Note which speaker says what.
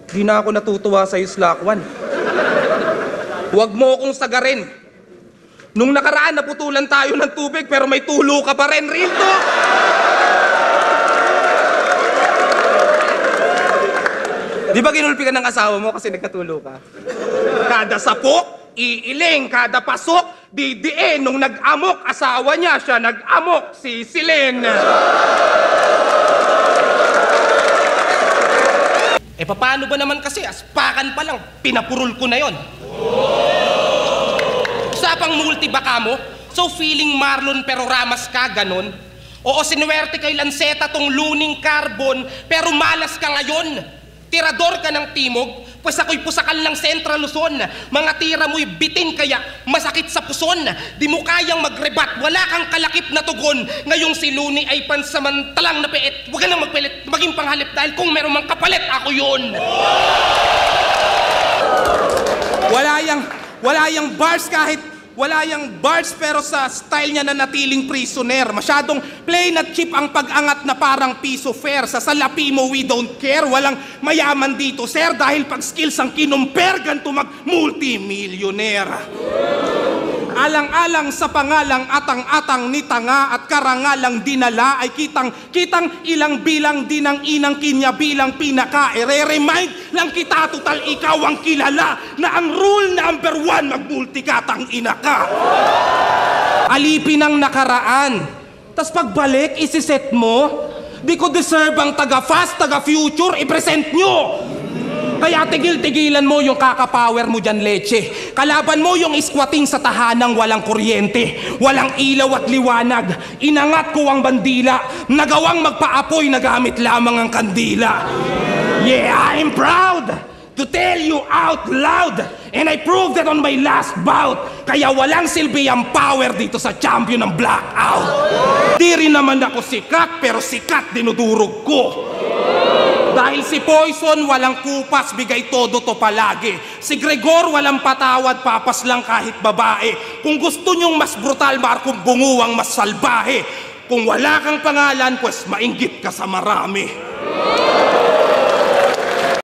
Speaker 1: Di na ako natutuwa sa'yo, Slakwan. Huwag mo akong sagarin. Nung nakaraan, naputulan tayo ng tubig pero may tulo ka pa rin. Real talk! Di ba ginulpi ka ng asawa mo kasi nagkatulo ka? Kada sapok, iiling. Kada pasok, didiin. Nung nag-amok, asawa niya siya. Nag-amok, si Silen. Eh, paano ba naman kasi? Aspakan pa lang, pinapurol ko na yon. Usapang multi baka mo? So feeling Marlon pero Ramas ka, ganon? Oo, sinuwerte kay Lanceta tong luning carbon, pero malas ka ngayon. Tirador ka ng timog, pues ako'y pusakal ng Central Luzon. Mga tira mo'y bitin kaya masakit sa puson. Di mo kayang magrebat, wala kang kalakip na tugon. Ngayong si Luni ay pansamantalang napiit. Huwag ka nang magpilit, maging panghalip dahil kung meron mang kapalit, ako yun. Wala yang bars kahit wala yang bars pero sa style niya na natiling prisoner. Masyadong plain at cheap ang pag-angat na parang piso fair. Sa salapi mo we don't care. Walang mayaman dito sir dahil pag skills ang kinumpare ganito mag-multimillionaire. Alang-alang sa pangalang atang-atang ni tanga at karangalang dinala ay kitang ilang bilang din ang inang kinya bilang pinaka. Ere-remind lang kita total ikaw ang kilala na ang rule number 1 mag-multikatang ina ka. Alipin ang nakaraan. Tas pagbalik isiset mo, di ko deserve ang taga-fast, taga-future, i-present nyo. Kaya tigil-tigilan mo yung kakapower mo dyan, leche. Kalaban mo yung squatting sa tahanang walang kuryente, walang ilaw at liwanag. Inangat ko ang bandila, nagawang magpaapoy na gamit lamang ang kandila. Yeah, I'm proud to tell you out loud, and I proved that on my last bout. Kaya walang silbi ang power dito sa champion ng blackout. Di rin naman ako sikat, pero sikat dinudurog ko. Dahil si Poison walang kupas, bigay todo to palagi. Si Gregor walang patawad, papas lang kahit babae. Kung gusto nyong mas brutal, Markong bunguang mas salbahe. Kung wala kang pangalan, pues mainggit ka sa marami.